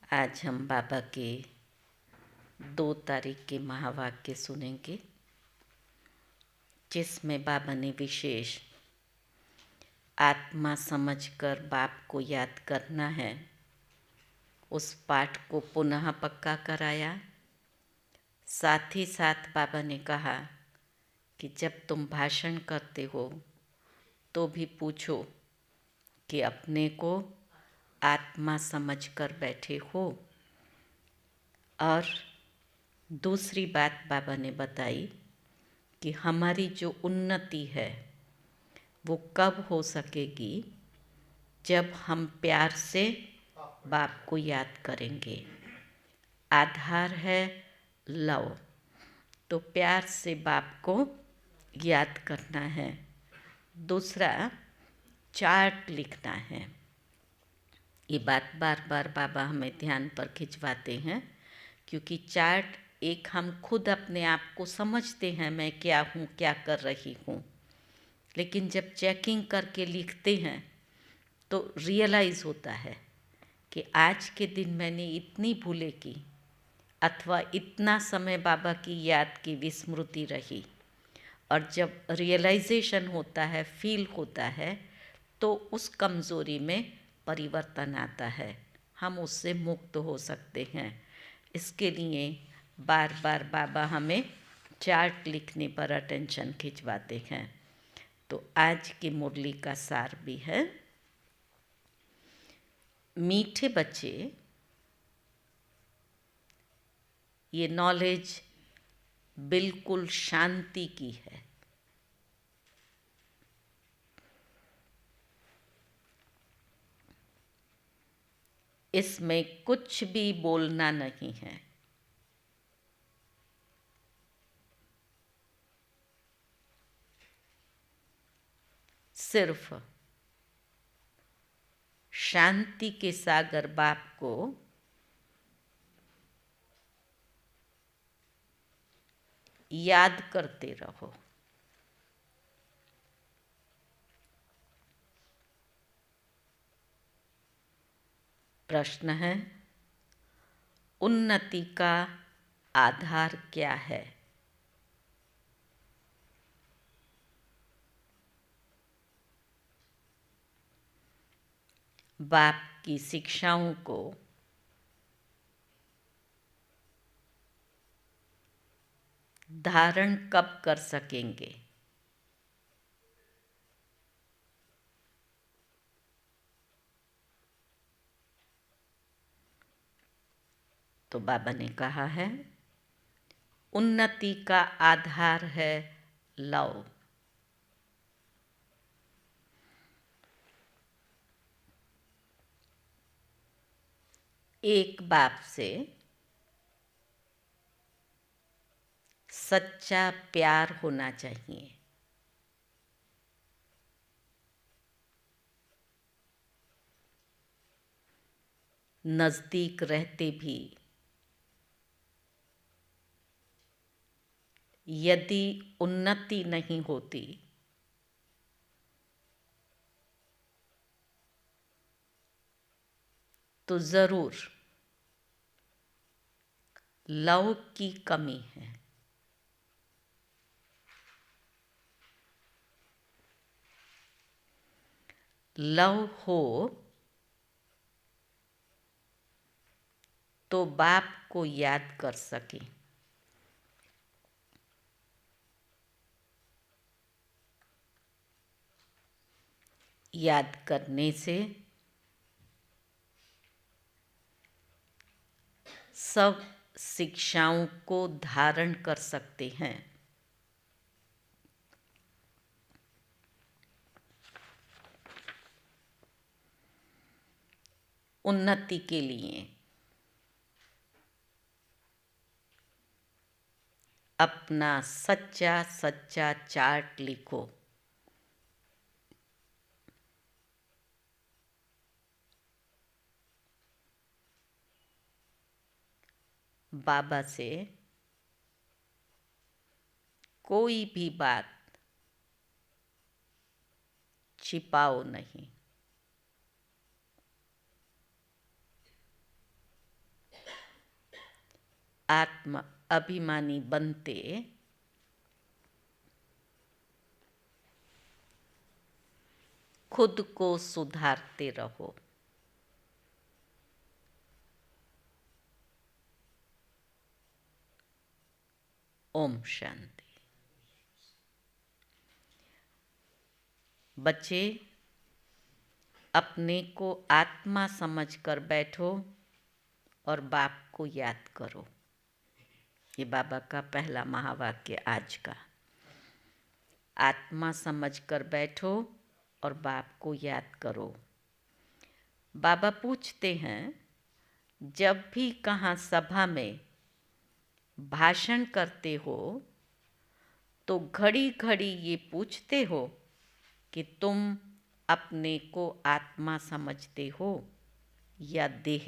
आज हम बाबा के 2 तारीख के महावाक्य सुनेंगे, जिसमें बाबा ने विशेष आत्मा समझकर बाप को याद करना है उस पाठ को पुनः पक्का कराया। साथ ही साथ बाबा ने कहा कि जब तुम भाषण करते हो तो भी पूछो कि अपने को आत्मा समझकर बैठे हो। और दूसरी बात बाबा ने बताई कि हमारी जो उन्नति है वो कब हो सकेगी, जब हम प्यार से बाप को याद करेंगे। आधार है लव, तो प्यार से बाप को याद करना है। दूसरा, चार्ट लिखना है। ये बात बार बार बाबा हमें ध्यान पर खिंचवाते हैं, क्योंकि चार्ट एक हम खुद अपने आप को समझते हैं, मैं क्या हूँ, क्या कर रही हूँ, लेकिन जब चेकिंग करके लिखते हैं तो रियलाइज़ होता है कि आज के दिन मैंने इतनी भूलें की अथवा इतना समय बाबा की याद की विस्मृति रही। और जब रियलाइजेशन होता है, फील होता है, तो उस कमज़ोरी में परिवर्तन आता है, हम उससे मुक्त हो सकते हैं। इसके लिए बार बार बाबा हमें चार्ट लिखने पर अटेंशन खिंचवाते हैं। तो आज की मुरली का सार भी है, मीठे बच्चे, ये नॉलेज बिल्कुल शांति की है। इसमें कुछ भी बोलना नहीं है, सिर्फ शांति के सागर बाप को याद करते रहो। प्रश्न है, उन्नति का आधार क्या है? बाप की शिक्षाओं को धारण कब कर सकेंगे? तो बाबा ने कहा है, उन्नति का आधार है लव। एक बाप से सच्चा प्यार होना चाहिए। नज़दीक रहते भी यदि उन्नति नहीं होती तो ज़रूर लव की कमी है। लव हो तो बाप को याद कर सके। याद करने से सब शिक्षाओं को धारण कर सकते हैं। उन्नति के लिए अपना सच्चा सच्चा चार्ट लिखो। बाबा से कोई भी बात छिपाओ नहीं। आत्म अभिमानी बनते खुद को सुधारते रहो। ओम शांति। बच्चे, अपने को आत्मा समझकर बैठो और बाप को याद करो। ये बाबा का पहला महावाक्य आज का। आत्मा समझकर बैठो और बाप को याद करो। बाबा पूछते हैं, जब भी कहाँ सभा में भाषण करते हो तो घड़ी घड़ी ये पूछते हो कि तुम अपने को आत्मा समझते हो या देह।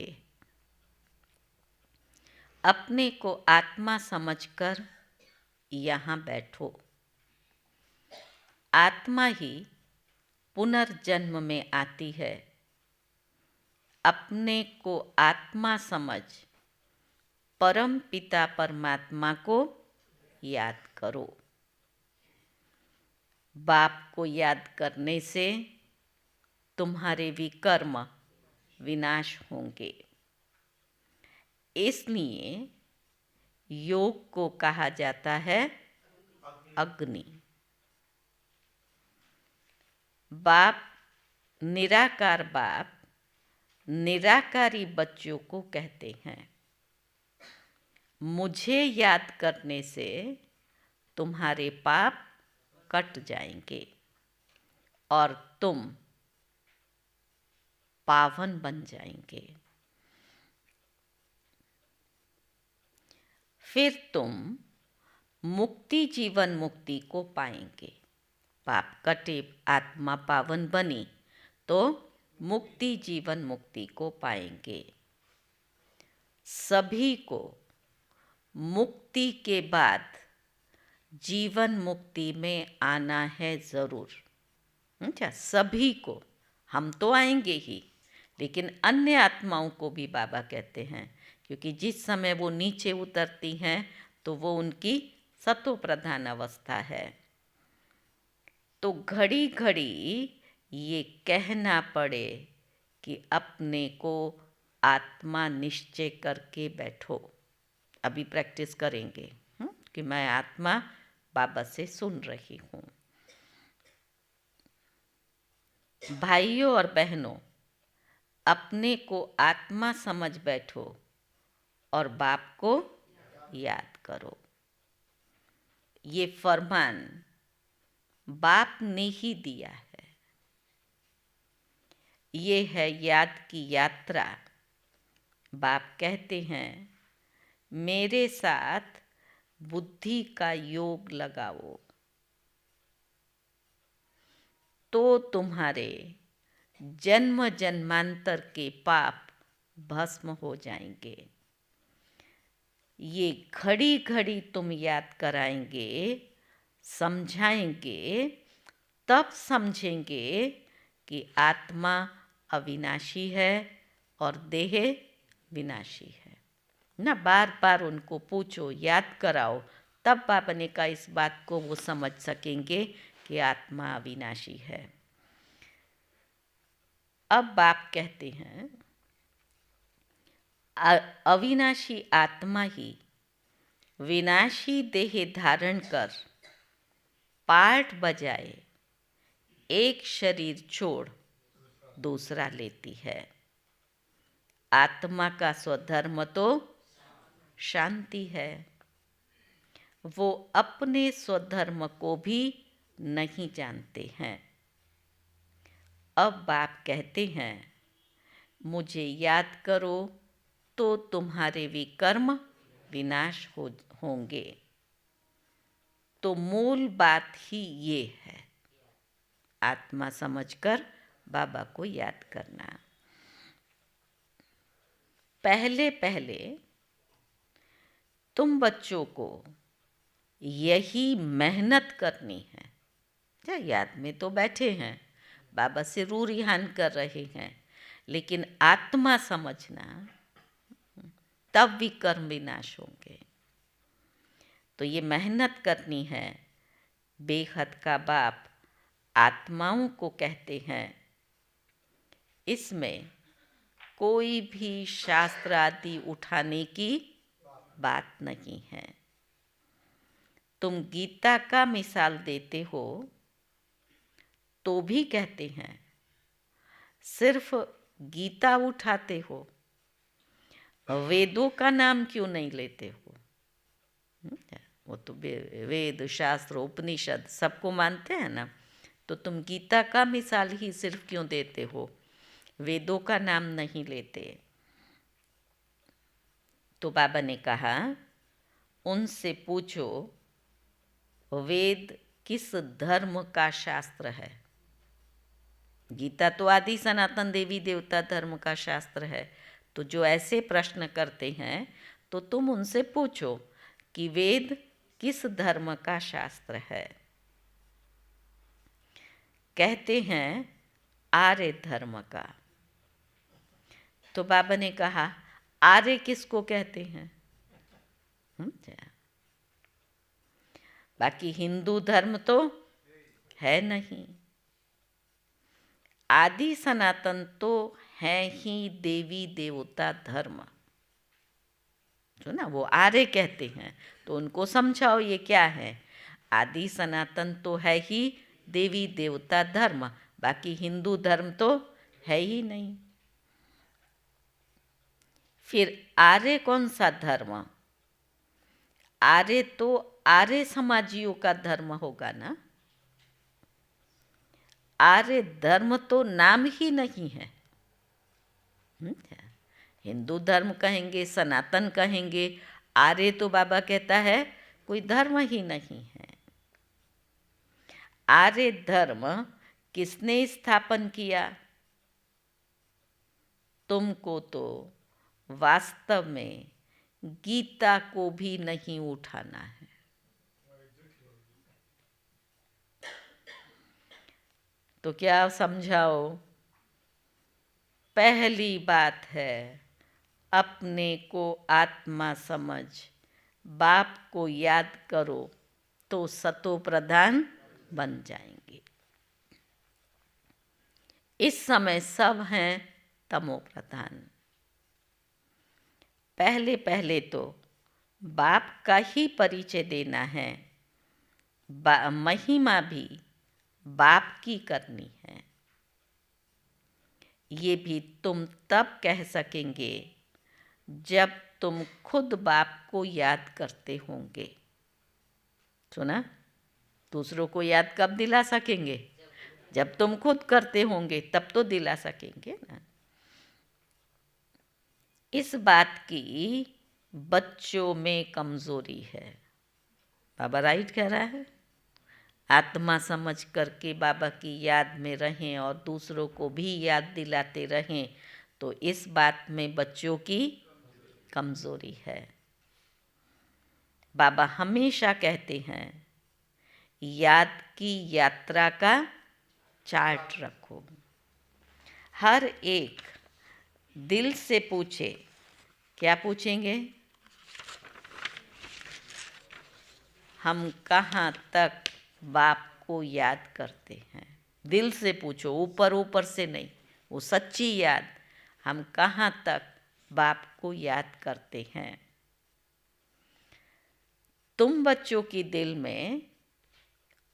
अपने को आत्मा समझकर यहाँ बैठो। आत्मा ही पुनर्जन्म में आती है। अपने को आत्मा समझ परम पिता परमात्मा को याद करो। बाप को याद करने से तुम्हारे विकर्म विनाश होंगे। इसलिए योग को कहा जाता है अग्नि। बाप निराकार बाप निराकारी बच्चों को कहते हैं, मुझे याद करने से तुम्हारे पाप कट जाएंगे और तुम पावन बन जाएंगे। फिर तुम मुक्ति जीवन मुक्ति को पाएंगे। पाप कटे, आत्मा पावन बनी तो मुक्ति जीवन मुक्ति को पाएंगे। सभी को मुक्ति के बाद जीवन मुक्ति में आना है ज़रूर। अच्छा, सभी को, हम तो आएंगे ही, लेकिन अन्य आत्माओं को भी बाबा कहते हैं, क्योंकि जिस समय वो नीचे उतरती हैं तो वो उनकी सतो प्रधान अवस्था है। तो घड़ी घड़ी ये कहना पड़े कि अपने को आत्मा निश्चय करके बैठो। अभी प्रैक्टिस करेंगे कि मैं आत्मा बाबा से सुन रही हूँ। भाइयों और बहनों, अपने को आत्मा समझ बैठो और बाप को याद करो। ये फरमान बाप ने ही दिया है। ये है याद की यात्रा। बाप कहते हैं, मेरे साथ बुद्धि का योग लगाओ तो तुम्हारे जन्म जन्मांतर के पाप भस्म हो जाएंगे। ये घड़ी घड़ी तुम याद कराएंगे, समझाएंगे, तब समझेंगे कि आत्मा अविनाशी है और देह विनाशी है ना। बार बार उनको पूछो, याद कराओ, तब बाबा ने कहा इस बात को वो समझ सकेंगे कि आत्मा अविनाशी है। अब बाप कहते हैं, अविनाशी आत्मा ही विनाशी देह धारण कर पार्ट बजाए एक शरीर छोड़ दूसरा लेती है। आत्मा का स्वधर्म तो शांति है। वो अपने स्वधर्म को भी नहीं जानते हैं। अब बाप कहते हैं, मुझे याद करो तो तुम्हारे विकर्म विनाश होंगे। तो मूल बात ही ये है, आत्मा समझकर बाबा को याद करना। पहले पहले तुम बच्चों को यही मेहनत करनी है। क्या याद में तो बैठे हैं, बाबा से रू रिहान कर रहे हैं, लेकिन आत्मा समझना तब विकर्म विनाश होंगे। तो ये मेहनत करनी है। बेहद का बाप आत्माओं को कहते हैं। इसमें कोई भी शास्त्र आदि उठाने की बात नहीं है। तुम गीता का मिसाल देते हो तो भी कहते हैं, सिर्फ गीता उठाते हो, वेदों का नाम क्यों नहीं लेते हो? वो तो वेद शास्त्र उपनिषद सबको मानते हैं ना, तो तुम गीता का मिसाल ही सिर्फ क्यों देते हो, वेदों का नाम नहीं लेते? तो बाबा ने कहा, उनसे पूछो वेद किस धर्म का शास्त्र है? गीता तो आदि सनातन देवी देवता धर्म का शास्त्र है। तो जो ऐसे प्रश्न करते हैं तो तुम उनसे पूछो कि वेद किस धर्म का शास्त्र है? कहते हैं आर्य धर्म का। तो बाबा ने कहा, आर्य किसको कहते हैं? बाकी हिंदू धर्म तो है नहीं, आदि सनातन तो है ही देवी देवता धर्म। जो ना वो आर्य कहते हैं, तो उनको समझाओ ये क्या है। आदि सनातन तो है ही देवी देवता धर्म, बाकी हिंदू धर्म तो है ही नहीं। फिर आर्य कौन सा धर्म? आर्य तो आर्य समाजियों का धर्म होगा ना। आर्य धर्म तो नाम ही नहीं है। हिंदू धर्म कहेंगे, सनातन कहेंगे, आर्य तो बाबा कहता है कोई धर्म ही नहीं है। आर्य धर्म किसने स्थापन किया? तुमको तो वास्तव में गीता को भी नहीं उठाना है। तो क्या समझाओ? पहली बात है, अपने को आत्मा समझ, बाप को याद करो तो सतो प्रधान बन जाएंगे। इस समय सब हैं तमो प्रधान। पहले पहले तो बाप का ही परिचय देना है, महिमा भी बाप की करनी है। ये भी तुम तब कह सकेंगे जब तुम खुद बाप को याद करते होंगे। सुना? दूसरों को याद कब दिला सकेंगे? जब तुम खुद करते होंगे तब तो दिला सकेंगे ना। इस बात की बच्चों में कमजोरी है। बाबा राइट कह रहा है। आत्मा समझ करके बाबा की याद में रहें और दूसरों को भी याद दिलाते रहें, तो इस बात में बच्चों की कमजोरी है। बाबा हमेशा कहते हैं, याद की यात्रा का चार्ट रखो। हर एक दिल से पूछे। क्या पूछेंगे? हम कहाँ तक बाप को याद करते हैं? दिल से पूछो, ऊपर ऊपर से नहीं, वो सच्ची याद। हम कहाँ तक बाप को याद करते हैं? तुम बच्चों की दिल में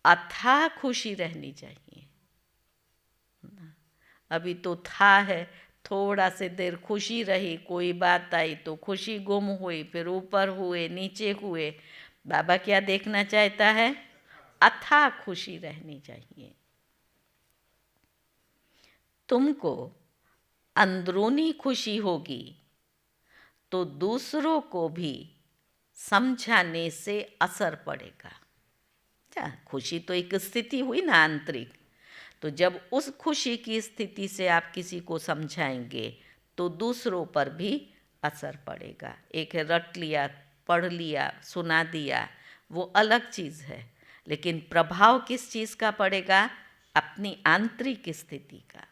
अथाह खुशी रहनी चाहिए। अभी तो था है, थोड़ा से देर खुशी रही, कोई बात आई तो खुशी गुम हुई, फिर ऊपर हुए, नीचे हुए। बाबा क्या देखना चाहता है? अथाह खुशी रहनी चाहिए। तुमको अंदरूनी खुशी होगी तो दूसरों को भी समझाने से असर पड़ेगा। क्या खुशी तो एक स्थिति हुई ना आंतरिक, तो जब उस खुशी की स्थिति से आप किसी को समझाएंगे तो दूसरों पर भी असर पड़ेगा। एक है रट लिया, पढ़ लिया, सुना दिया, वो अलग चीज़ है, लेकिन प्रभाव किस चीज़ का पड़ेगा? अपनी आंतरिक स्थिति का।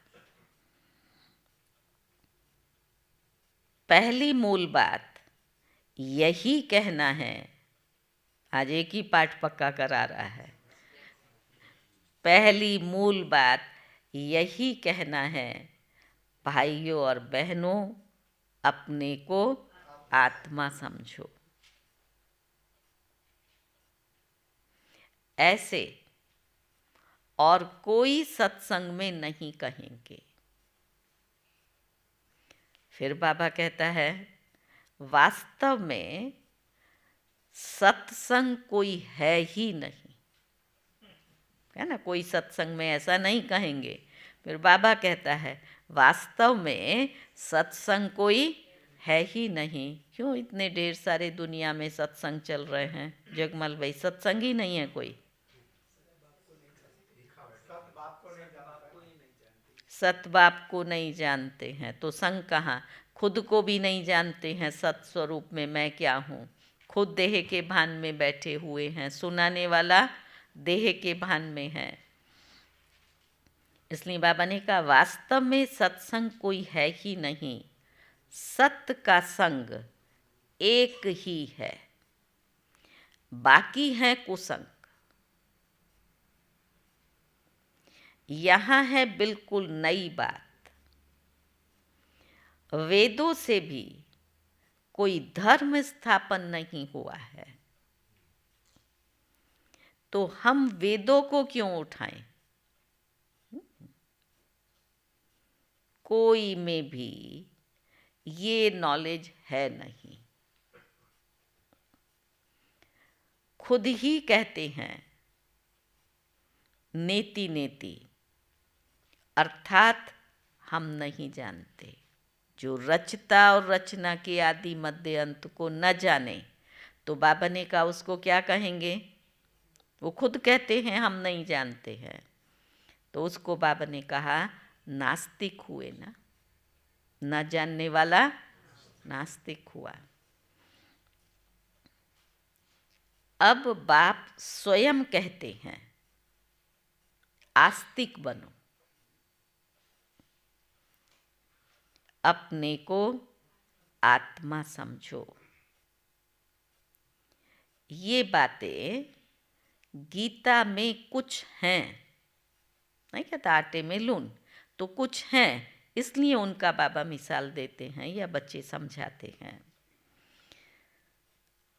पहली मूल बात, यही कहना है। आज एक ही पाठ पक्का करा रहा है। पहली मूल बात यही कहना है, भाइयों और बहनों, अपने को आत्मा समझो। ऐसे और कोई सत्संग में नहीं कहेंगे। फिर बाबा कहता है, वास्तव में सत्संग कोई है ही नहीं, है ना, कोई सत्संग में ऐसा नहीं कहेंगे। फिर बाबा कहता है, वास्तव में सत्संग कोई है ही नहीं। क्यों इतने ढेर सारे दुनिया में सत्संग चल रहे हैं जगमल भाई? सत्संग ही नहीं है कोई। सत बाप को नहीं जानते हैं तो संग कहाँ? खुद को भी नहीं जानते हैं सत स्वरूप में मैं क्या हूँ। खुद देह के भान में बैठे हुए हैं, सुनाने वाला देह के भान में है। इसलिए बाबा ने कहा, वास्तव में सत्संग कोई है ही नहीं, सत्य का संग एक ही है, बाकी है कुसंग। यहाँ है बिल्कुल नई बात। वेदों से भी कोई धर्म स्थापन नहीं हुआ है, तो हम वेदों को क्यों उठाएं? कोई में भी ये नॉलेज है नहीं। खुद ही कहते हैं, नेति नेति, अर्थात हम नहीं जानते। जो रचता और रचना के आदि मध्य अंत को न जाने, तो बाबा ने कहा उसको क्या कहेंगे? वो खुद कहते हैं हम नहीं जानते हैं, तो उसको बाबा ने कहा नास्तिक हुए ना, न जानने वाला नास्तिक हुआ। अब बाप स्वयं कहते हैं, आस्तिक बनो, अपने को आत्मा समझो। ये बातें गीता में कुछ हैं, नहीं कहता आटे में लून, तो कुछ हैं, इसलिए उनका बाबा मिसाल देते हैं या बच्चे समझाते हैं।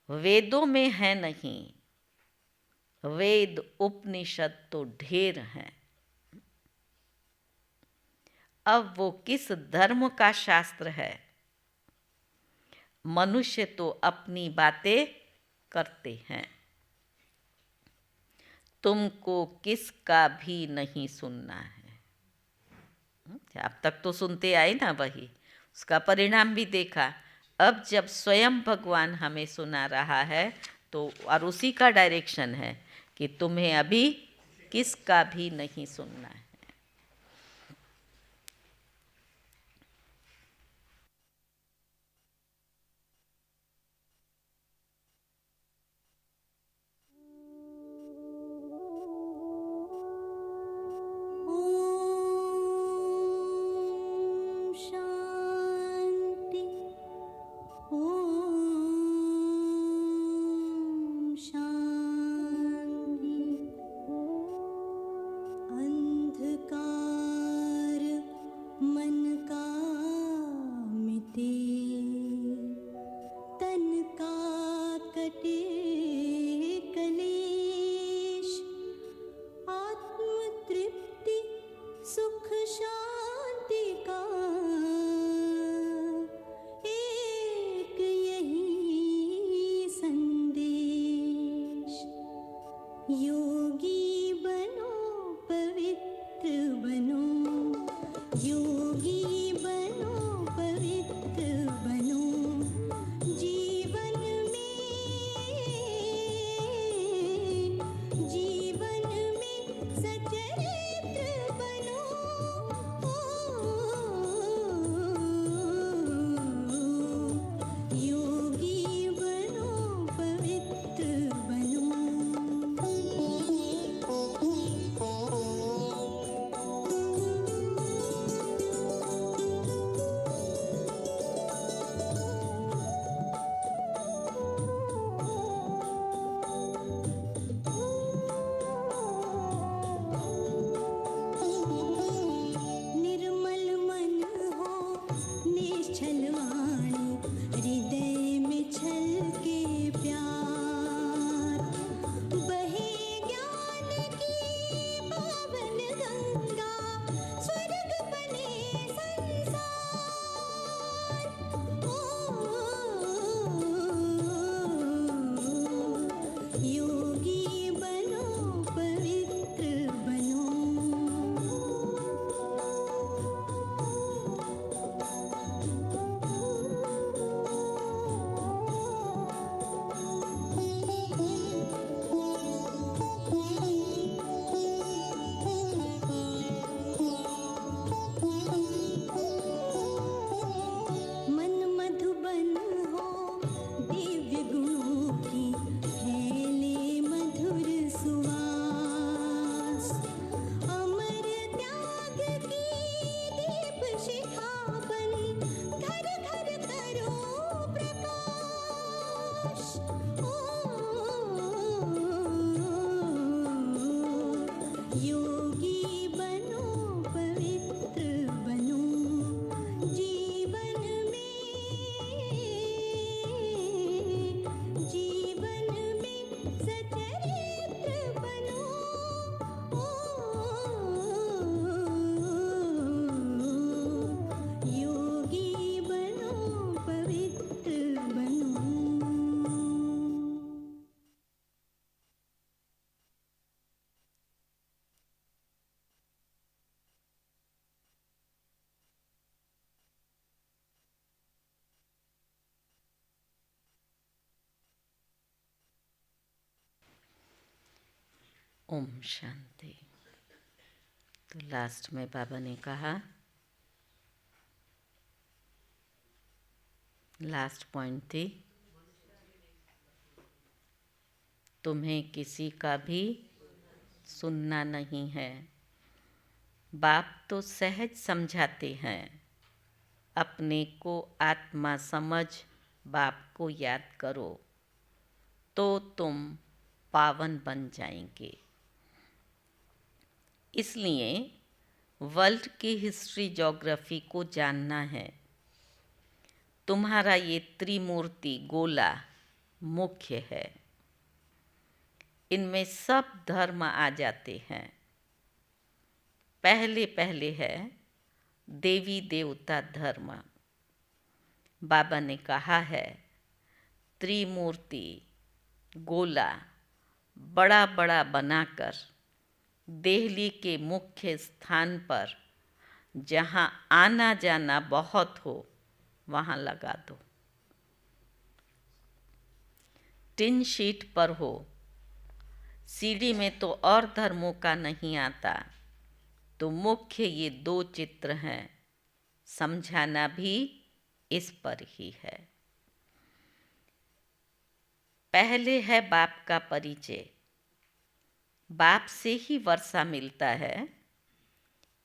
वेदों में है नहीं, वेद उपनिषद तो ढेर हैं। अब वो किस धर्म का शास्त्र है? मनुष्य तो अपनी बातें करते हैं, तुमको किसका भी नहीं सुनना है। अब तक तो सुनते आए ना, वही उसका परिणाम भी देखा। अब जब स्वयं भगवान हमें सुना रहा है तो, और उसी का डायरेक्शन है कि तुम्हें अभी किसका भी नहीं सुनना है। शांति। अंधकार ओम शांति। तो लास्ट में बाबा ने कहा, लास्ट पॉइंट थी, तुम्हें किसी का भी सुनना नहीं है। बाप तो सहज समझाते हैं, अपने को आत्मा समझ बाप को याद करो तो तुम पावन बन जाएंगे। इसलिए वर्ल्ड की हिस्ट्री ज्योग्राफी को जानना है। तुम्हारा ये त्रिमूर्ति गोला मुख्य है, इनमें सब धर्म आ जाते हैं। पहले पहले है देवी देवता धर्म। बाबा ने कहा है त्रिमूर्ति गोला बड़ा बड़ा बनाकर दिल्ली के मुख्य स्थान पर जहाँ आना जाना बहुत हो वहाँ लगा दो। टिन शीट पर हो, सीढ़ी में तो और धर्मों का नहीं आता, तो मुख्य ये 2 चित्र हैं, समझाना भी इस पर ही है। पहले है बाप का परिचय। बाप से ही वर्षा मिलता है,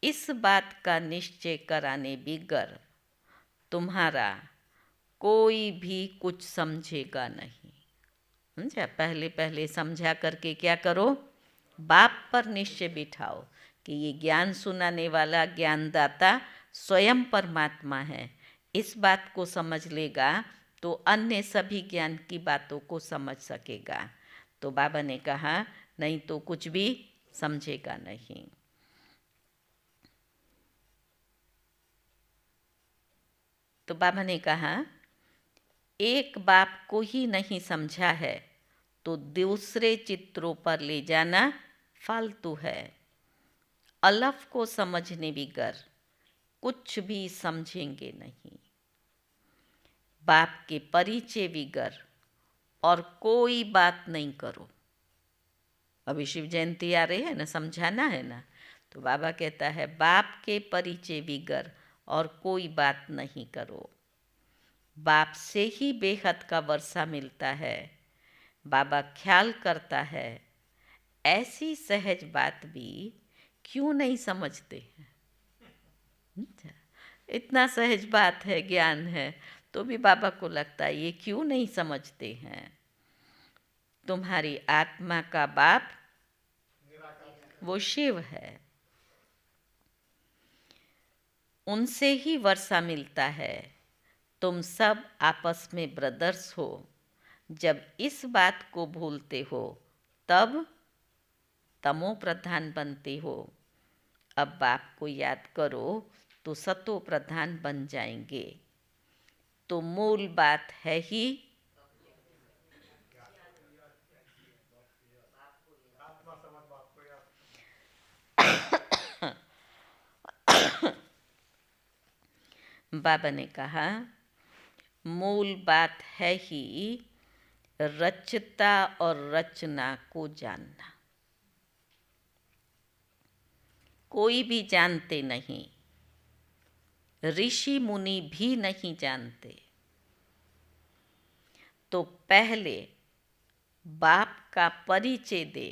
इस बात का निश्चय कराने बिगर तुम्हारा कोई भी कुछ समझेगा नहीं। समझा? पहले पहले समझा करके क्या करो, बाप पर निश्चय बिठाओ कि ये ज्ञान सुनाने वाला ज्ञानदाता स्वयं परमात्मा है। इस बात को समझ लेगा तो अन्य सभी ज्ञान की बातों को समझ सकेगा। तो बाबा ने कहा नहीं तो कुछ भी समझेगा नहीं। तो बाबा ने कहा एक बाप को ही नहीं समझा है तो दूसरे चित्रों पर ले जाना फालतू है। अलफ को समझने बिगर कुछ भी समझेंगे नहीं। बाप के परिचय बिगर और कोई बात नहीं करो। अभी शिव जयंती आ रही है ना, समझाना है ना, तो बाबा कहता है बाप के परिचय बिगर और कोई बात नहीं करो। बाप से ही बेहद का वर्षा मिलता है। बाबा ख्याल करता है, ऐसी सहज बात भी क्यों नहीं समझते हैं। इतना सहज बात है, ज्ञान है, तो भी बाबा को लगता है ये क्यों नहीं समझते हैं। तुम्हारी आत्मा का बाप वो शिव है, उनसे ही वर्षा मिलता है। तुम सब आपस में ब्रदर्स हो। जब इस बात को भूलते हो तब तमो प्रधान बनते हो। अब बाप को याद करो तो सतो प्रधान बन जाएंगे। तो मूल बात है ही बाबा ने कहा मूल बात है ही रचता और रचना को जानना। कोई भी जानते नहीं, ऋषि मुनि भी नहीं जानते। तो पहले बाप का परिचय दे,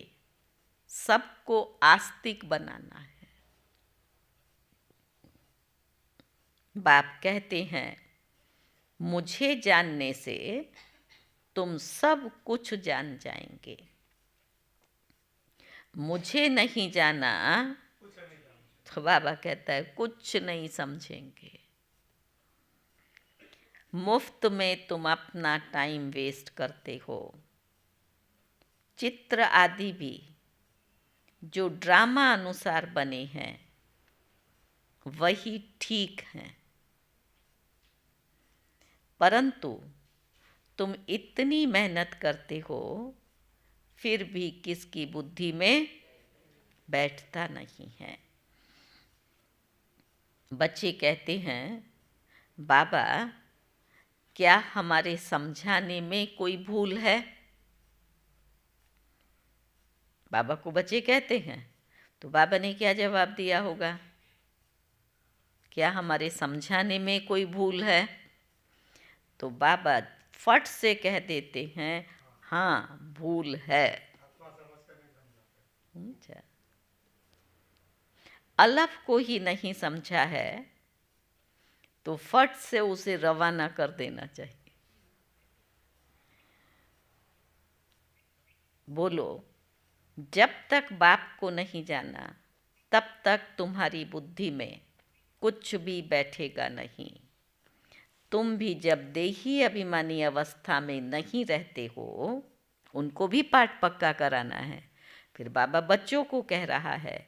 सबको आस्तिक बनाना है। बाप कहते हैं मुझे जानने से तुम सब कुछ जान जाएंगे। मुझे नहीं जाना तो बाबा कहता है कुछ नहीं समझेंगे। मुफ्त में तुम अपना टाइम वेस्ट करते हो। चित्र आदि भी जो ड्रामा अनुसार बने हैं वही ठीक हैं, परंतु तुम इतनी मेहनत करते हो फिर भी किसकी बुद्धि में बैठता नहीं है। बच्चे कहते हैं बाबा क्या हमारे समझाने में कोई भूल है। बाबा को बच्चे कहते हैं, तो बाबा ने क्या जवाब दिया होगा? क्या हमारे समझाने में कोई भूल है? तो बाबा फट से कह देते हैं, हाँ भूल है। अच्छा, अलफ को ही नहीं समझा है तो फट से उसे रवाना कर देना चाहिए। बोलो, जब तक बाप को नहीं जाना तब तक तुम्हारी बुद्धि में कुछ भी बैठेगा नहीं। तुम भी जब देही अभिमानी अवस्था में नहीं रहते हो, उनको भी पाठ पक्का कराना है। फिर बाबा बच्चों को कह रहा है,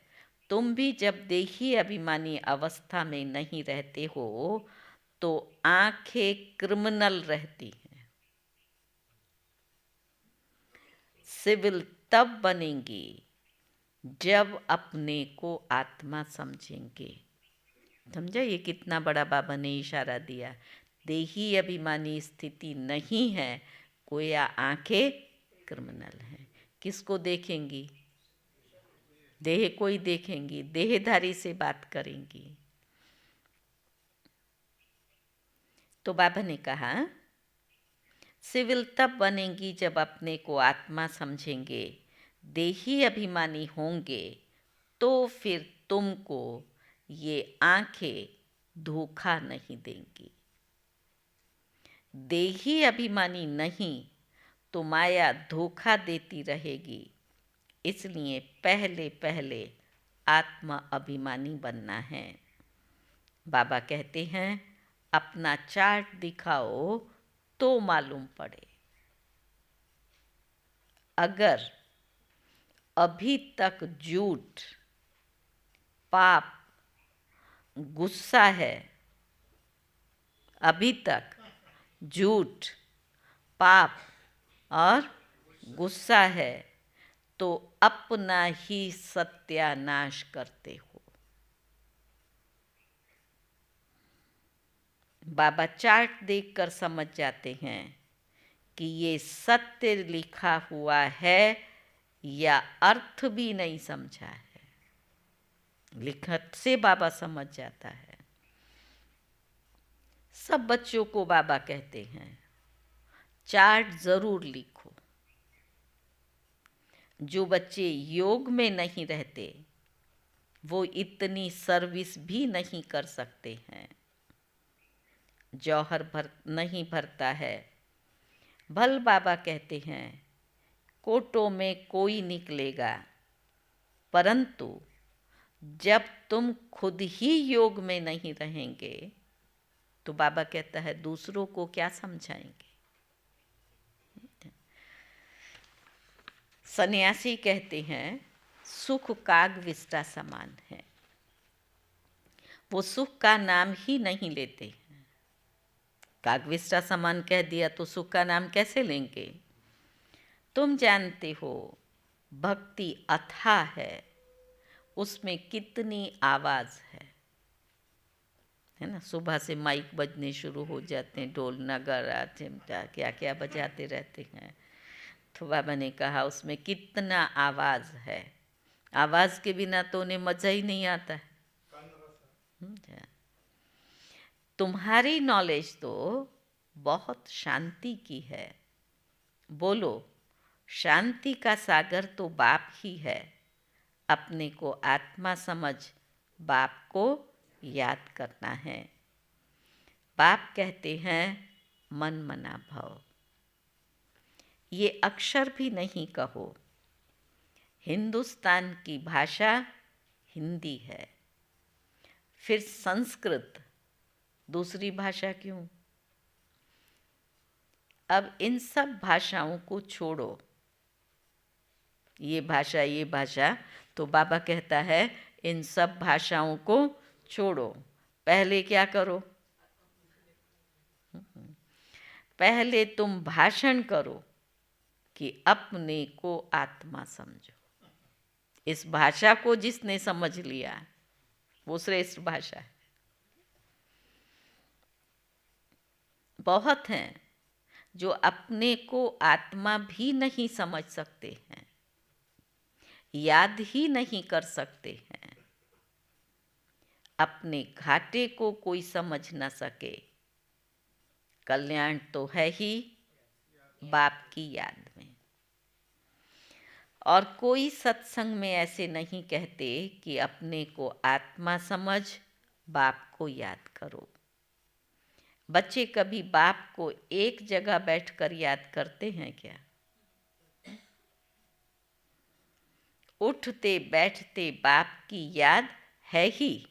तुम भी जब देही अभिमानी अवस्था में नहीं रहते हो तो आंखें क्रिमिनल रहती हैं। सिविल तब बनेंगी जब अपने को आत्मा समझेंगे। समझा ये कितना बड़ा बाबा ने इशारा दिया। देही अभिमानी स्थिति नहीं है, गोया आंखें क्रिमिनल हैं। किसको देखेंगी? देह को ही देखेंगी, देहधारी से बात करेंगी। तो बाबा ने कहा, सिविल तब बनेंगी जब अपने को आत्मा समझेंगे। देही अभिमानी होंगे तो फिर तुमको ये आंखें धोखा नहीं देंगी। देही अभिमानी नहीं तो माया धोखा देती रहेगी। इसलिए पहले पहले आत्मा अभिमानी बनना है। बाबा कहते हैं, अपना चार्ट दिखाओ तो मालूम पड़े। अगर अभी तक झूठ, पाप, गुस्सा है, अभी तक झूठ, पाप और गुस्सा है तो अपना ही सत्यानाश करते हो। बाबा चार्ट देखकर समझ जाते हैं कि ये सत्य लिखा हुआ है या अर्थ भी नहीं समझा है। लिखत से बाबा समझ जाता है। सब बच्चों को बाबा कहते हैं, चार्ट जरूर लिखो। जो बच्चे योग में नहीं रहते वो इतनी सर्विस भी नहीं कर सकते हैं। जौहर नहीं भरता है। भल बाबा कहते हैं, कोटों में कोई निकलेगा, परंतु जब तुम खुद ही योग में नहीं रहेंगे तो बाबा कहता है दूसरों को क्या समझाएंगे। सन्यासी कहते हैं, सुख कागविष्टा समान है। वो सुख का नाम ही नहीं लेते हैं। कागविष्टा समान कह दिया तो सुख का नाम कैसे लेंगे? तुम जानते हो भक्ति अथाह है, उसमें कितनी आवाज़ है ना। सुबह से माइक बजने शुरू हो जाते हैं, ढोल नगारा चिमटा क्या क्या बजाते रहते हैं। तो बाबा ने कहा उसमें कितना आवाज़ है। आवाज़ के बिना तो उन्हें मज़ा ही नहीं आता है। तुम्हारी नॉलेज तो बहुत शांति की है। बोलो, शांति का सागर तो बाप ही है। अपने को आत्मा समझ बाप को याद करना है। बाप कहते हैं मन मना भव। ये अक्षर भी नहीं कहो। हिंदुस्तान की भाषा हिंदी है, फिर संस्कृत दूसरी भाषा क्यों? अब इन सब भाषाओं को छोड़ो। ये भाषा, तो बाबा कहता है इन सब भाषाओं को छोड़ो। पहले क्या करो? पहले तुम भाषण करो कि अपने को आत्मा समझो। इस भाषा को जिसने समझ लिया वो श्रेष्ठ भाषा है। बहुत हैं जो अपने को आत्मा भी नहीं समझ सकते हैं, याद ही नहीं कर सकते हैं। अपने घाटे को कोई समझ न सके, कल्याण तो है ही बाप की याद में। और कोई सत्संग में ऐसे नहीं कहते कि अपने को आत्मा समझ बाप को याद करो। बच्चे कभी बाप को एक जगह बैठकर याद करते हैं क्या? उठते बैठते बाप की याद है ही।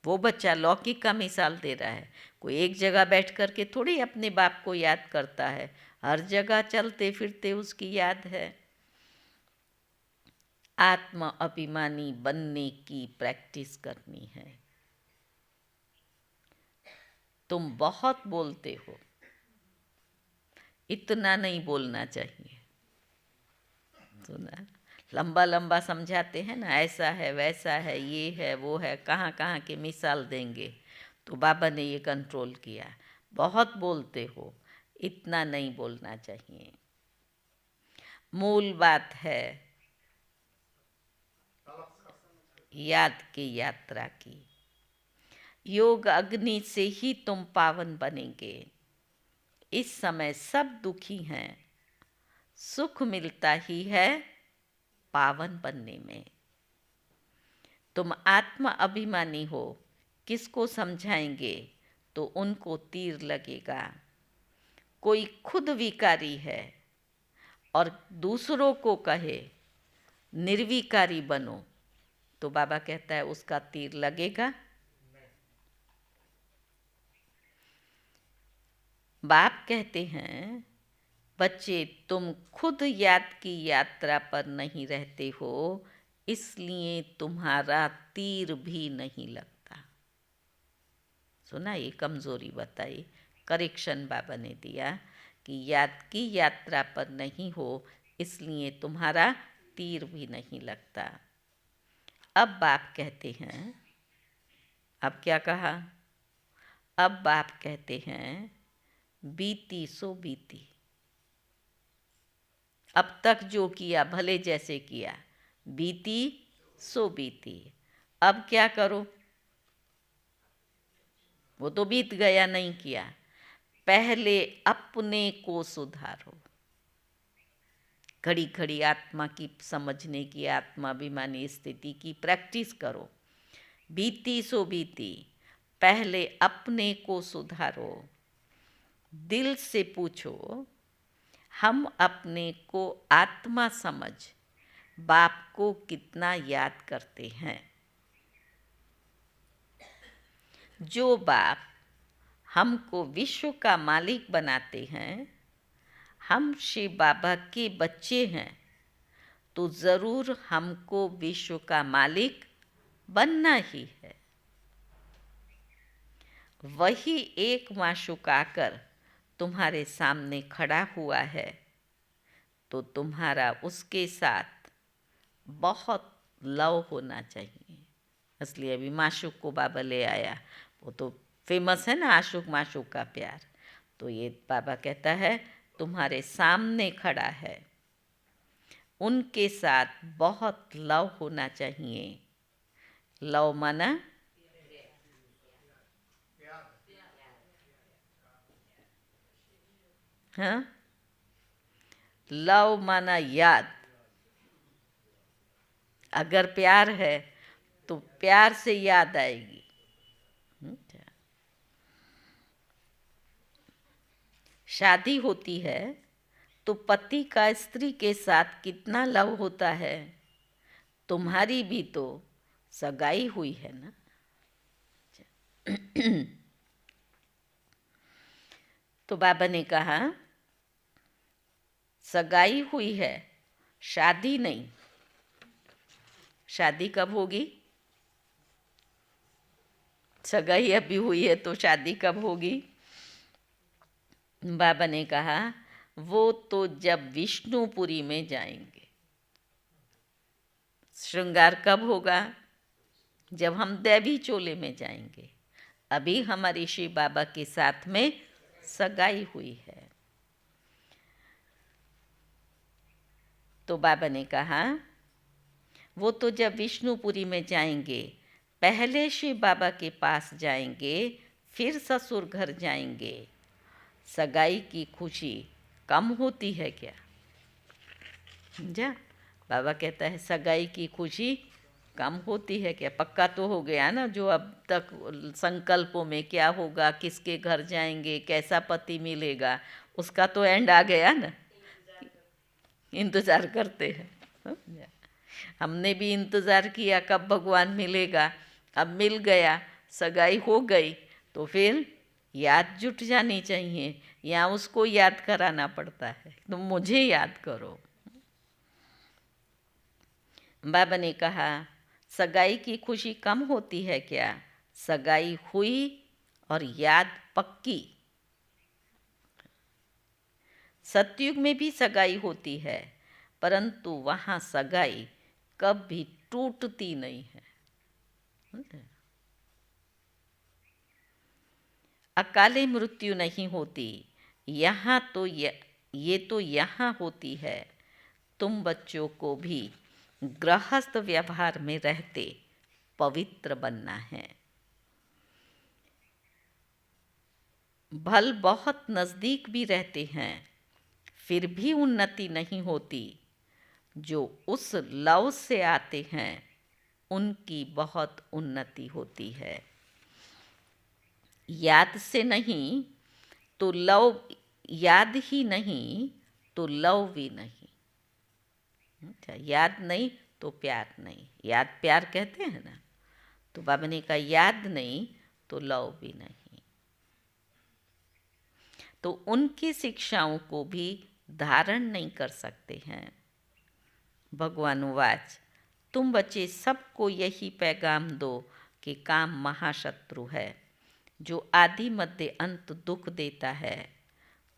वो बच्चा लौकिक का मिसाल दे रहा है। कोई एक जगह बैठ कर के थोड़ी अपने बाप को याद करता है, हर जगह चलते फिरते उसकी याद है। आत्म अभिमानी बनने की प्रैक्टिस करनी है। तुम बहुत बोलते हो, इतना नहीं बोलना चाहिए। सुना, लंबा लंबा समझाते हैं ना, ऐसा है वैसा है ये है वो है, कहाँ कहाँ के मिसाल देंगे। तो बाबा ने ये कंट्रोल किया, बहुत बोलते हो, इतना नहीं बोलना चाहिए। मूल बात है याद की यात्रा की। योग अग्नि से ही तुम पावन बनेंगे। इस समय सब दुखी हैं, सुख मिलता ही है पावन बनने में। तुम आत्मा अभिमानी हो, किसको समझाएंगे तो उनको तीर लगेगा। कोई खुद विकारी है और दूसरों को कहे निर्विकारी बनो, तो बाबा कहता है उसका तीर लगेगा। बाप कहते हैं बच्चे तुम खुद याद की यात्रा पर नहीं रहते हो, इसलिए तुम्हारा तीर भी नहीं लगता। सुना, ये कमज़ोरी बताई, करेक्शन बाबा ने दिया कि याद की यात्रा पर नहीं हो इसलिए तुम्हारा तीर भी नहीं लगता। अब बाप कहते हैं, अब क्या कहा? अब बाप कहते हैं बीती सो बीती। अब तक जो किया भले जैसे किया, बीती सो बीती। अब क्या करो? वो तो बीत गया, नहीं किया। पहले अपने को सुधारो। घड़ी घड़ी आत्मा की समझने की, आत्माभिमानी स्थिति की प्रैक्टिस करो। बीती सो बीती, पहले अपने को सुधारो। दिल से पूछो, हम अपने को आत्मा समझ बाप को कितना याद करते हैं। जो बाप हमको विश्व का मालिक बनाते हैं, हम शिव बाबा के बच्चे हैं, तो ज़रूर हमको विश्व का मालिक बनना ही है। वही एक माशूक आकर तुम्हारे सामने खड़ा हुआ है, तो तुम्हारा उसके साथ बहुत लव होना चाहिए। इसलिए अभी माशूक को बाबा ले आया, वो तो फेमस है ना, आशुक माशूक का प्यार। तो ये बाबा कहता है तुम्हारे सामने खड़ा है, उनके साथ बहुत लव होना चाहिए। लव माना हाँ, लव माना याद। अगर प्यार है तो प्यार से याद आएगी। शादी होती है तो पति का स्त्री के साथ कितना लव होता है। तुम्हारी भी तो सगाई हुई है ना। तो बाबा ने कहा सगाई हुई है, शादी नहीं। शादी कब होगी? सगाई अभी हुई है तो शादी कब होगी? बाबा ने कहा वो तो जब विष्णुपुरी में जाएंगे। श्रृंगार कब होगा? जब हम दैवी चोले में जाएंगे। अभी हमारी शिव बाबा के साथ में सगाई हुई है। तो बाबा ने कहा वो तो जब विष्णुपुरी में जाएंगे पहले शिव बाबा के पास जाएंगे, फिर ससुर घर जाएंगे। सगाई की खुशी कम होती है क्या? समझा? बाबा कहता है सगाई की खुशी कम होती है क्या? पक्का तो हो गया ना, जो अब तक संकल्पों में क्या होगा, किसके घर जाएंगे, कैसा पति मिलेगा, उसका तो एंड आ गया ना। इंतज़ार करते हैं। समझा? हमने भी इंतज़ार किया कब भगवान मिलेगा, अब मिल गया, सगाई हो गई, तो फिर याद जुट जानी चाहिए, या उसको याद कराना पड़ता है, तुम मुझे याद करो। बाबा ने कहा सगाई की खुशी कम होती है क्या? सगाई हुई और याद पक्की। सतयुग में भी सगाई होती है, परंतु वहाँ सगाई कभी टूटती नहीं है। अकाले मृत्यु नहीं होती, यहाँ तो ये तो यहाँ होती है। तुम बच्चों को भी गृहस्थ व्यवहार में रहते पवित्र बनना है। भल बहुत नज़दीक भी रहते हैं, फिर भी उन्नति नहीं होती। जो उस लव से आते हैं उनकी बहुत उन्नति होती है। याद से नहीं तो लव, याद ही नहीं तो लव भी नहीं। अच्छा, याद नहीं तो प्यार नहीं। याद प्यार कहते हैं ना, तो बाबा ने कहा याद नहीं तो लव भी नहीं। तो उनकी शिक्षाओं को भी धारण नहीं कर सकते हैं। भगवान उवाच, तुम बच्चे सबको यही पैगाम दो कि काम महाशत्रु है, जो आदि मध्य अंत दुख देता है।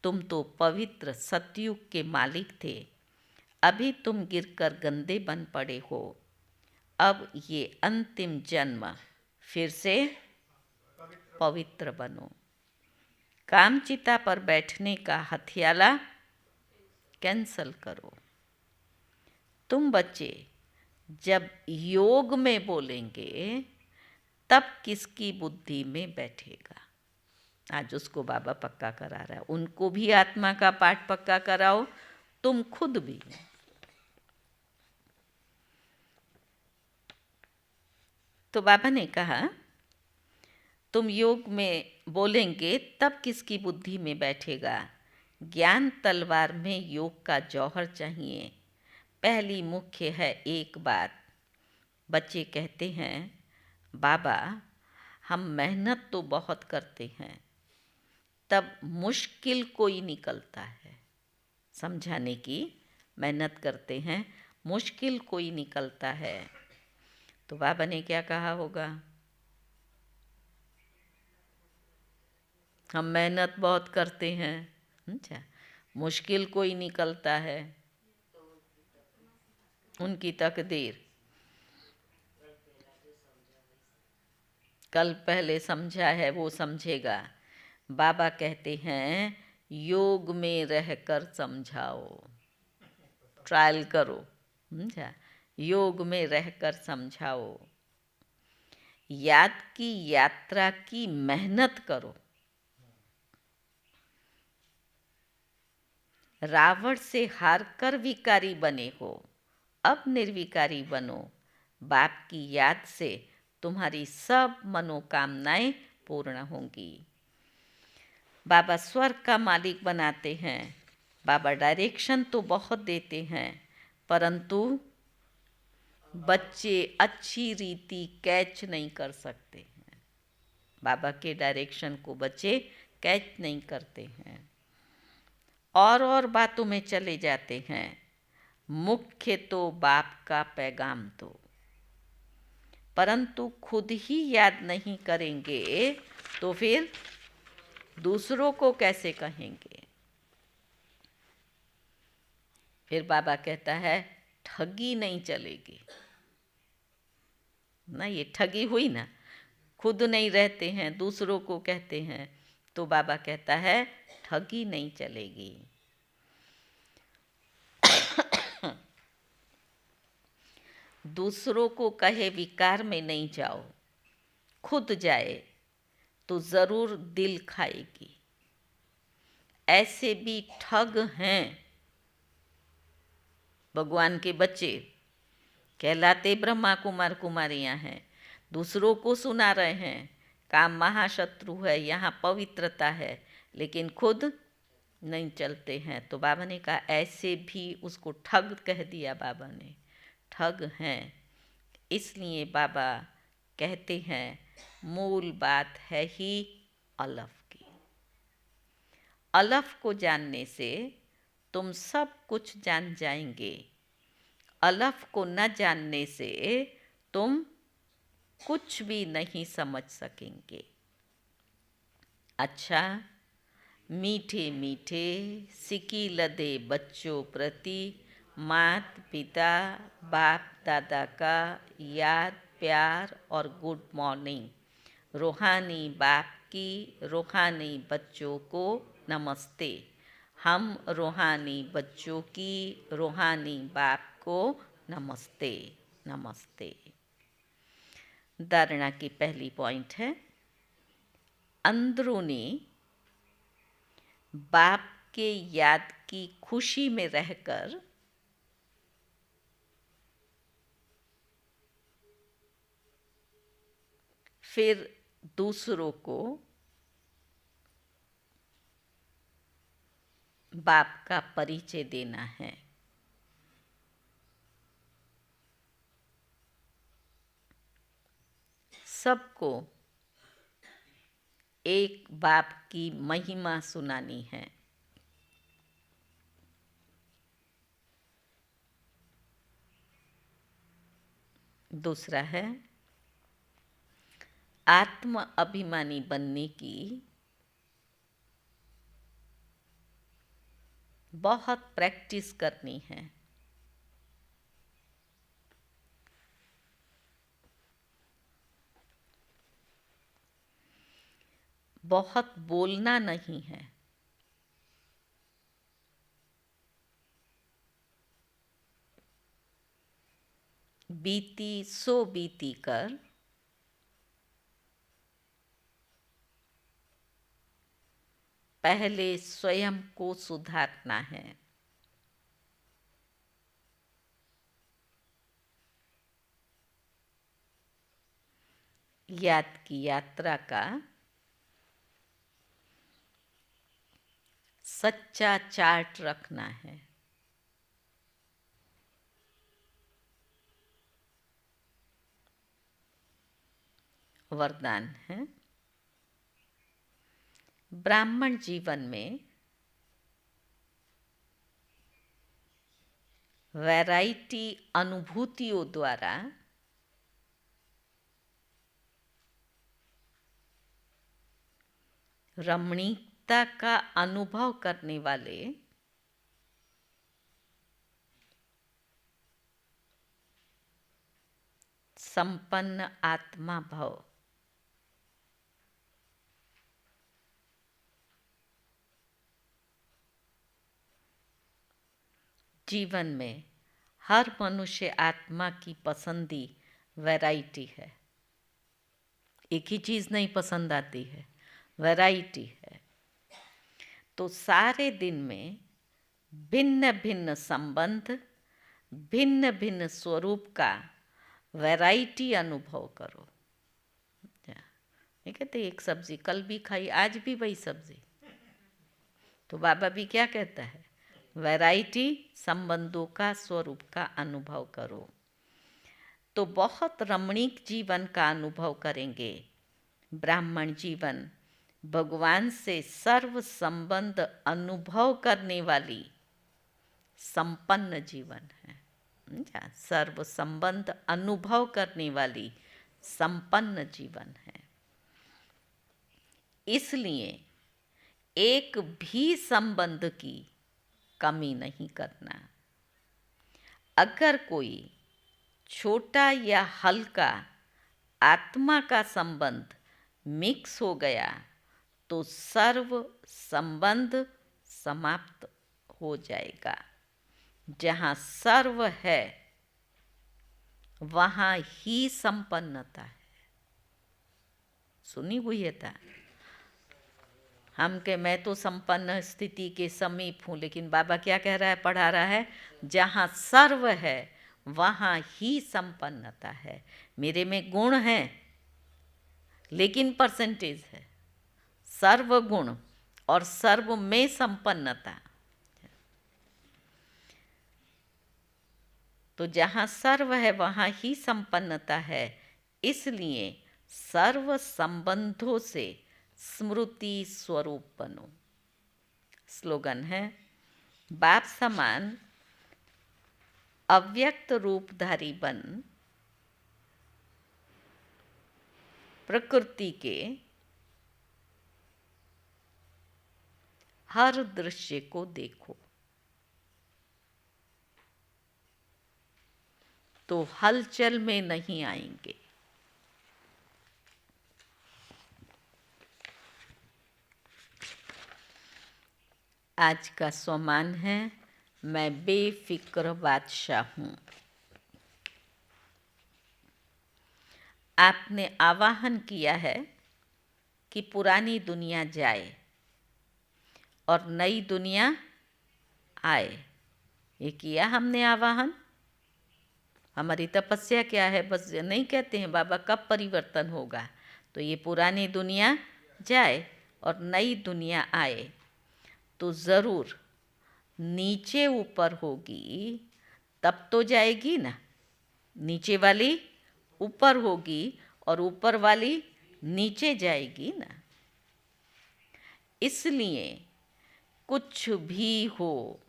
तुम तो पवित्र सतयुग के मालिक थे, अभी तुम गिरकर गंदे बन पड़े हो। अब ये अंतिम जन्म फिर से पवित्र बनो। कामचिता पर बैठने का हथियाला कैंसल करो। तुम बच्चे जब योग में बोलेंगे तब किसकी बुद्धि में बैठेगा? आज उसको बाबा पक्का करा रहा है। उनको भी आत्मा का पाठ पक्का कराओ, तुम खुद भी। तो बाबा ने कहा तुम योग में बोलेंगे तब किसकी बुद्धि में बैठेगा? ज्ञान तलवार में योग का जौहर चाहिए। पहली मुख्य है एक बात। बच्चे कहते हैं बाबा हम मेहनत तो बहुत करते हैं, तब मुश्किल कोई निकलता है। समझाने की मेहनत करते हैं, मुश्किल कोई निकलता है। तो बाबा ने क्या कहा होगा? हम मेहनत बहुत करते हैं, अच्छा, मुश्किल कोई निकलता है, उनकी तकदीर। कल पहले समझा है वो समझेगा। बाबा कहते हैं योग में रहकर समझाओ, ट्रायल करो, समझा? योग में रहकर समझाओ। याद की यात्रा की मेहनत करो। रावण से हारकर विकारी बने हो, अब निर्विकारी बनो। बाप की याद से तुम्हारी सब मनोकामनाएं पूर्ण होंगी। बाबा स्वर्ग का मालिक बनाते हैं। बाबा डायरेक्शन तो बहुत देते हैं, परंतु बच्चे अच्छी रीति कैच नहीं कर सकते हैं। बाबा के डायरेक्शन को बच्चे कैच नहीं करते हैं, और बातों में चले जाते हैं। मुख्य तो बाप का पैगाम दो, परंतु खुद ही याद नहीं करेंगे तो फिर दूसरों को कैसे कहेंगे? फिर बाबा कहता है ठगी नहीं चलेगी ना। ये ठगी हुई ना, खुद नहीं रहते हैं, दूसरों को कहते हैं, तो बाबा कहता है ठगी नहीं चलेगी। दूसरों को कहे विकार में नहीं जाओ, खुद जाए तो ज़रूर दिल खाएगी। ऐसे भी ठग हैं भगवान के बच्चे, कहलाते ब्रह्मा कुमार कुमारियाँ हैं, दूसरों को सुना रहे हैं काम महाशत्रु है, यहाँ पवित्रता है, लेकिन खुद नहीं चलते हैं। तो बाबा ने कहा ऐसे भी उसको ठग कह दिया बाबा ने, ठग हैं। इसलिए बाबा कहते हैं मूल बात है ही अलफ की। अलफ को जानने से तुम सब कुछ जान जाएंगे, अलफ को न जानने से तुम कुछ भी नहीं समझ सकेंगे। अच्छा, मीठे मीठे सिकी लदे बच्चों प्रति मात पिता बाप दादा का याद प्यार और गुड मॉर्निंग। रूहानी बाप की रूहानी बच्चों को नमस्ते। हम रूहानी बच्चों की रूहानी बाप को नमस्ते नमस्ते। धारणा की पहली पॉइंट है, अंदरूनी बाप के याद की खुशी में रहकर फिर दूसरों को बाप का परिचय देना है। सबको एक बाप की महिमा सुनानी है। दूसरा है आत्म अभिमानी बनने की बहुत प्रैक्टिस करनी है। बहुत बोलना नहीं है, बीती सो बीती कर पहले स्वयं को सुधारना है। याद की यात्रा का सच्चा चार्ट रखना है। वरदान है, ब्राह्मण जीवन में वैरायटी अनुभूतियों द्वारा रमणीकता का अनुभव करने वाले संपन्न आत्मा भव। जीवन में हर मनुष्य आत्मा की पसंदी वैरायटी है, एक ही चीज़ नहीं पसंद आती है, वैरायटी है। तो सारे दिन में भिन्न भिन्न संबंध, भिन्न भिन्न स्वरूप का वैरायटी अनुभव करो। ये कहते एक सब्जी कल भी खाई आज भी वही सब्जी। तो बाबा भी क्या कहता है, वैरायटी संबंधों का स्वरूप का अनुभव करो तो बहुत रमणीक जीवन का अनुभव करेंगे। ब्राह्मण जीवन भगवान से सर्व संबंध अनुभव करने वाली संपन्न जीवन है। सर्व संबंध अनुभव करने वाली संपन्न जीवन है। इसलिए एक भी संबंध की कमी नहीं करना। अगर कोई छोटा या हल्का आत्मा का संबंध मिक्स हो गया तो सर्व संबंध समाप्त हो जाएगा। जहाँ सर्व है वहाँ ही संपन्नता है। सुनी हुई है था हम के मैं तो संपन्न स्थिति के समीप हूँ, लेकिन बाबा क्या कह रहा है, पढ़ा रहा है, जहाँ सर्व है वहाँ ही संपन्नता है। मेरे में गुण है लेकिन परसेंटेज है, सर्व गुण और सर्व में संपन्नता। तो जहाँ सर्व है वहाँ ही संपन्नता है, इसलिए सर्व संबंधों से स्मृति स्वरूप बनो। स्लोगन है, बाप समान अव्यक्त रूपधारी बन प्रकृति के हर दृश्य को देखो तो हलचल में नहीं आएंगे। आज का स्वमान है, मैं बेफिक्र बादशाह हूँ। आपने आवाहन किया है कि पुरानी दुनिया जाए और नई दुनिया आए। ये किया हमने आवाहन। हमारी तपस्या क्या है, बस नहीं कहते हैं बाबा कब परिवर्तन होगा, तो ये पुरानी दुनिया जाए और नई दुनिया आए तो ज़रूर नीचे ऊपर होगी, तब तो जाएगी ना। नीचे वाली ऊपर होगी और ऊपर वाली नीचे जाएगी ना। इसलिए कुछ भी हो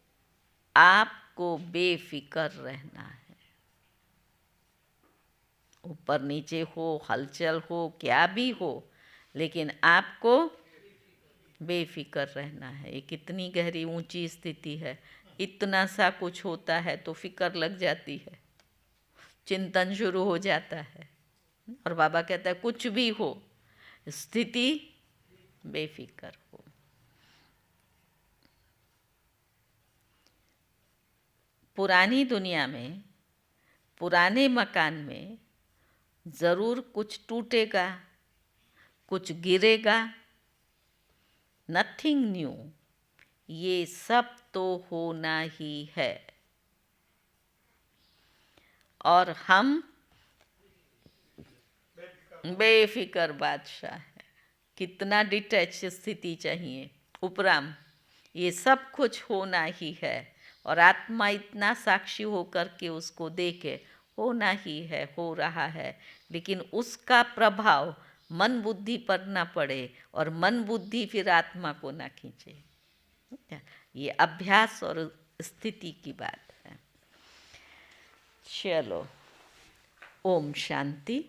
आपको बेफिक्र रहना है। ऊपर नीचे हो, हलचल हो, क्या भी हो, लेकिन आपको बेफिक्र रहना है। ये कितनी गहरी ऊंची स्थिति है। इतना सा कुछ होता है तो फिक्र लग जाती है, चिंतन शुरू हो जाता है। और बाबा कहता है कुछ भी हो, स्थिति बेफिक्र हो। पुरानी दुनिया में, पुराने मकान में ज़रूर कुछ टूटेगा, कुछ गिरेगा, नथिंग न्यू, ये सब तो होना ही है। और हम बेफिक्र बादशाह है। कितना डिटैच स्थिति चाहिए, उपराम, ये सब कुछ होना ही है। और आत्मा इतना साक्षी होकर के उसको देखे, होना ही है, हो रहा है, लेकिन उसका प्रभाव मन बुद्धि पर ना पड़े और मन बुद्धि फिर आत्मा को ना खींचे। ये अभ्यास और स्थिति की बात है। चलो, ओम शांति।